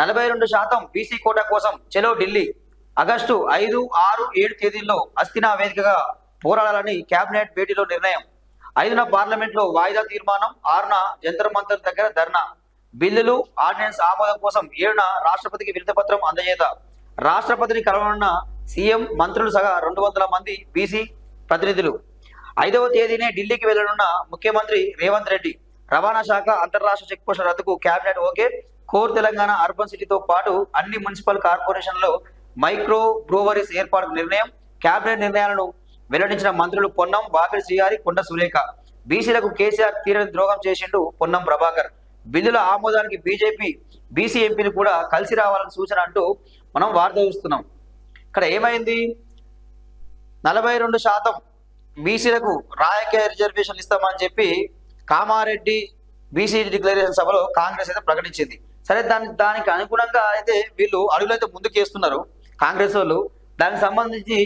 42% BC quota కోసం చెలో Delhi. August 5, 6, 7 తేదీల్లో అస్థినా వేదికగా పోరాడాలని కేబినెట్ భేటీలో నిర్ణయం. 5న పార్లమెంట్లో వాయిదా తీర్మానం. 6న జంతర్ మంతర్ దగ్గర ధర్నా. బిల్లులు ఆర్డినెన్స్ ఆమోదం కోసం 7న రాష్ట్రపతికి వినతిపత్రం అందజేత. రాష్ట్రపతిని కలవనున్న సీఎం, మంత్రులు సహా 200 మంది బీసీ ప్రతినిధులు. 5వ తేదీనే ఢిల్లీకి వెళ్లనున్న ముఖ్యమంత్రి రేవంత్ రెడ్డి. రవాణా శాఖ అంతర్రాష్ట్ర చెక్ పోస్టుల రద్దుకు కేబినెట్ ఓకే. కోర్ తెలంగాణ అర్బన్ సిటీతో పాటు అన్ని మున్సిపల్ కార్పొరేషన్లలో మైక్రో బ్రూవరీస్ ఏర్పాటుకు నిర్ణయం. కేబినెట్ నిర్ణయాలను వెల్లడించిన మంత్రులు పొన్నం, వాకిటి శ్రీహరి, కొండ సురేఖ. బీసీలకు కేసీఆర్ తీరని ద్రోహం చేసిండు పొన్నం ప్రభాకర్. బిల్లుల ఆమోదానికి బీసీ ఎంపీలు కూడా కలిసి రావాలని సూచన అంటూ మనం వార్త చూస్తున్నాం. ఇక్కడ ఏమైంది? 42% బీసీలకు రాజకీయ రిజర్వేషన్లు ఇస్తామని చెప్పి కామారెడ్డి బీసీ డిక్లరేషన్ సభలో కాంగ్రెస్ అయితే ప్రకటించింది. సరే, దానికి అనుగుణంగా అయితే వీళ్ళు అడుగులు అయితే ముందుకు చేస్తున్నారు కాంగ్రెస్ వాళ్ళు. దానికి సంబంధించి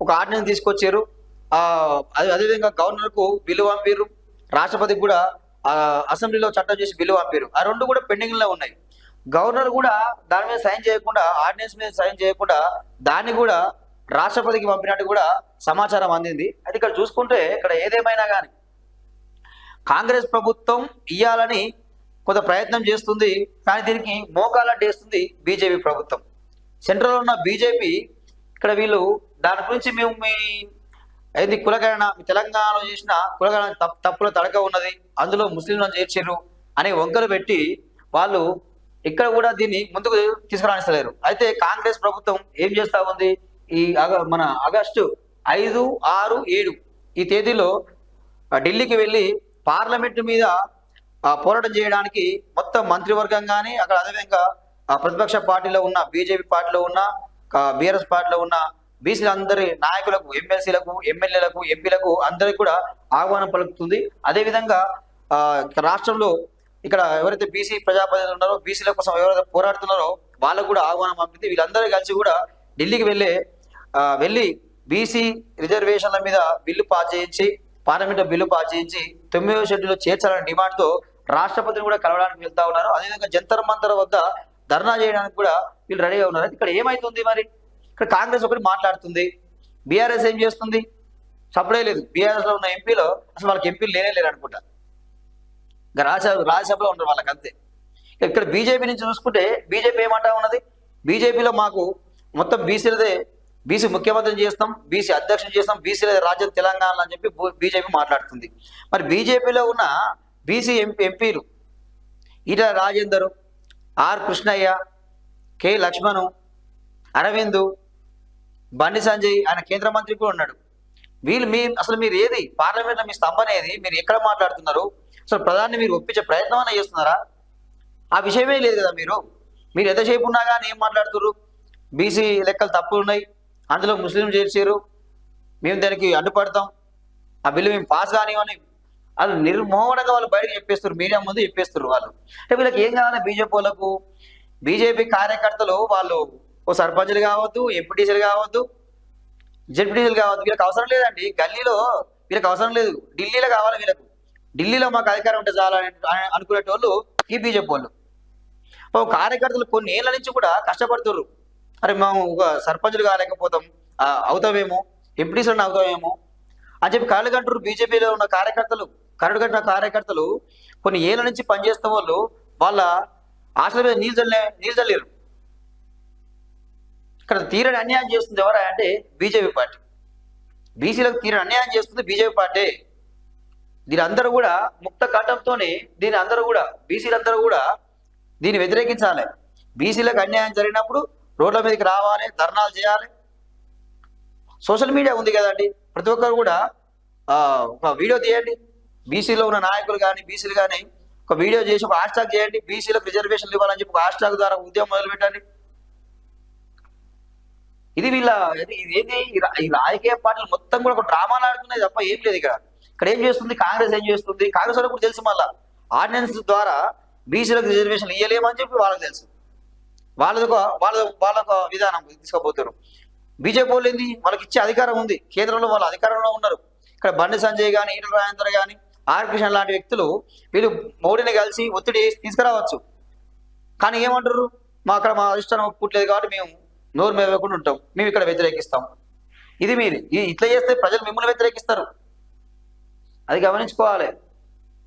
ఒక ఆర్డినెన్స్ తీసుకొచ్చారు. అదేవిధంగా గవర్నర్కు బిల్లు పంపారు, రాష్ట్రపతికి కూడా అసెంబ్లీలో చట్టం చేసి బిల్లు పంపారు. ఆ రెండు కూడా పెండింగ్ లో ఉన్నాయి. గవర్నర్ కూడా దాని మీద సైన్ చేయకుండా, ఆర్డినెన్స్ మీద సైన్ చేయకుండా దాన్ని కూడా రాష్ట్రపతికి పంపినట్టు కూడా సమాచారం అందింది. అయితే ఇక్కడ చూసుకుంటే ఇక్కడ ఏదేమైనా కానీ కాంగ్రెస్ ప్రభుత్వం ఇయ్యాలని కొంత ప్రయత్నం చేస్తుంది, కానీ దీనికి మోకాలడ్డేస్తుంది బీజేపీ ప్రభుత్వం. సెంట్రల్లో ఉన్న బీజేపీ ఇక్కడ వీళ్ళు దాని గురించి మేము ఏది కులగణన తెలంగాణలో చేసిన కులగణన తప్పుల తడక ఉన్నది, అందులో ముస్లింలను చేర్చారు అనే వంకలు పెట్టి వాళ్ళు ఇక్కడ కూడా దీన్ని ముందుకు తీసుకురానిస్తలేరు. అయితే కాంగ్రెస్ ప్రభుత్వం ఏం చేస్తా ఉంది? మన ఆగస్టు 5, 6, 7 ఈ తేదీలో ఢిల్లీకి వెళ్ళి పార్లమెంటు మీద పోరాటం చేయడానికి మొత్తం మంత్రివర్గం కానీ అక్కడ అదేవిధంగా ప్రతిపక్ష పార్టీలో ఉన్న బీజేపీ పార్టీలో ఉన్న బీఆర్ఎస్ పార్టీలో ఉన్న బీసీలందరి నాయకులకు, ఎమ్మెల్సీలకు, ఎమ్మెల్యేలకు, ఎంపీలకు అందరికి కూడా ఆహ్వానం పలుకుతుంది. అదేవిధంగా రాష్ట్రంలో ఇక్కడ ఎవరైతే బీసీ ప్రజాప్రతినిధులు ఉన్నారో, బీసీల కోసం ఎవరైతే పోరాడుతున్నారో వాళ్ళకు కూడా ఆహ్వానం పంపింది. వీళ్ళందరూ కలిసి కూడా ఢిల్లీకి వెళ్ళి బీసీ రిజర్వేషన్ల మీద బిల్లు పాస్ చేయించి, పార్లమెంట్లో బిల్లు పాస్ చేయించి 9వ షెడ్యూల్లో చేర్చాలనే డిమాండ్తో రాష్ట్రపతిని కూడా కలవడానికి వెళ్తా ఉన్నారు. అదేవిధంగా జంతర్ మంతర్ వద్ద ధర్నా చేయడానికి కూడా వీళ్ళు రెడీగా ఉన్నారు. అయితే ఇక్కడ ఏమైతుంది మరి? ఇక్కడ కాంగ్రెస్ ఒకటి మాట్లాడుతుంది, బీఆర్ఎస్ ఏం చేస్తుంది? సపడే లేదు. బీఆర్ఎస్లో ఉన్న ఎంపీలో అసలు వాళ్ళకి ఎంపీలు లేరు అనుకుంటా, ఇంకా రాజ్యసభలో ఉండరు వాళ్ళకి అంతే. ఇక్కడ బీజేపీ నుంచి చూసుకుంటే బీజేపీ ఏమంటా ఉన్నది? బీజేపీలో మాకు మొత్తం బీసీలదే, బీసీ ముఖ్యమంత్రిని చేస్తాం, బీసీ అధ్యక్షుని చేస్తాం, బీసీలదే రాజ్యం తెలంగాణ అని చెప్పి బీజేపీ మాట్లాడుతుంది. మరి బీజేపీలో ఉన్న బీసీ ఎంపీలు ఈటల రాజేందర్, ఆర్ కృష్ణయ్య, కె లక్ష్మణు, అరవింద్, బండి సంజయ్, ఆయన కేంద్ర మంత్రి కూడా ఉన్నాడు. వీళ్ళు అసలు మీరు ఏది పార్లమెంట్లో మీ స్తంభం ఏది? మీరు ఎక్కడ మాట్లాడుతున్నారు? అసలు ప్రధాని మీరు ఒప్పించే ప్రయత్నం అన్నా చేస్తున్నారా? ఆ విషయమే లేదు కదా. మీరు ఎంతసేపు ఉన్నా కానీ ఏం మాట్లాడుతున్నారు? బీసీ లెక్కలు తప్పులు ఉన్నాయి, అందులో ముస్లిం చేర్చారు, మేము దానికి అడ్డుపడతాం, ఆ బిల్లు మేము పాస్ కానివని వాళ్ళు నిర్మోహనంగా వాళ్ళు బయటకు చెప్పేస్తారు, మీడియా ముందు చెప్పేస్తారు వాళ్ళు. అంటే వీళ్ళకి ఏం కావాలి? బీజేపీ వాళ్ళకు, బీజేపీ కార్యకర్తలు వాళ్ళు ఓ సర్పంచులు కావద్దు, ఎంపీటీసీలు కావద్దు, జెడ్పీటీసీలు కావద్దు, వీళ్ళకి అవసరం లేదండి. గల్లీలో వీళ్ళకి అవసరం లేదు, ఢిల్లీలో కావాలి వీళ్ళకు. ఢిల్లీలో మాకు అధికారం ఉంటే చాలా అనుకునేటోళ్ళు ఈ బీజేపీ వాళ్ళు. కార్యకర్తలు కొన్ని ఏళ్ళ నుంచి కూడా కష్టపడుతున్నారు. అరే మేము ఒక సర్పంచులు కాలేకపోతాం, అవుతామేమో, ఎంపీటీసీలను అవుతామేమో అని చెప్పి కళ్ళు కంటారు. బీజేపీలో ఉన్న కరడు కట్టిన కార్యకర్తలు కొన్ని ఏళ్ళ నుంచి పనిచేస్తున్న వాళ్ళు వాళ్ళ ఆశల మీద నీళ్ళు చల్లేరు. ఇక్కడ తీరని అన్యాయం చేస్తుంది ఎవరా అంటే బీజేపీ పార్టీ. బీసీలకు తీరని అన్యాయం చేస్తుంది బీజేపీ పార్టీ. దీని అందరూ కూడా ముక్త కంఠంతోనే బీసీలందరూ కూడా దీన్ని వ్యతిరేకించాలి. బీసీలకు అన్యాయం జరిగినప్పుడు రోడ్ల మీదకి రావాలి, ధర్నాలు చేయాలి. సోషల్ మీడియా ఉంది కదండి, ప్రతి ఒక్కరు కూడా ఒక వీడియో తీయండి. బీసీలో ఉన్న నాయకులు కానీ బీసీలు కానీ ఒక వీడియో చేసి ఒక హ్యాష్ ట్యాగ్ చేయండి, బీసీలకు రిజర్వేషన్లు ఇవ్వాలని చెప్పి ఒక హ్యాష్ ట్యాగ్ ద్వారా ఉద్యమం మొదలు పెట్టండి. ఇది ఇదేంటి? ఈ రాజకీయ పార్టీలు మొత్తం కూడా ఒక డ్రామాలు ఆడుతున్నాయి తప్ప ఏం లేదు. ఇక్కడ ఏం చేస్తుంది కాంగ్రెస్? ఏం చేస్తుంది? కాంగ్రెస్ వాళ్ళకు కూడా తెలుసు, మళ్ళా ఆర్డినెన్స్ ద్వారా బీసీలకు రిజర్వేషన్లు ఇవ్వలేమని చెప్పి వాళ్ళకి తెలుసు. వాళ్ళొక విధానం తీసుకోబోతారు. బీజేపీ వాళ్ళు ఏంది? వాళ్ళకి ఇచ్చే అధికారం ఉంది, కేంద్రంలో వాళ్ళ అధికారంలో ఉన్నారు. ఇక్కడ బండి సంజయ్ కానీ, ఈటల రాజేందర్ కానీ, ఆర్ కృష్ణ లాంటి వ్యక్తులు వీళ్ళు మోడీని కలిసి ఒత్తిడి తీసుకురావచ్చు. కానీ ఏమంటారు? మా అధిష్టానం ఒప్పుకోవట్లేదు కాబట్టి మేము నోరు మేవకుండా ఉంటాం, మేము ఇక్కడ వ్యతిరేకిస్తాం. ఇది మీరు ఇట్లా చేస్తే ప్రజలు మిమ్మల్ని వ్యతిరేకిస్తారు, అది గమనించుకోవాలి.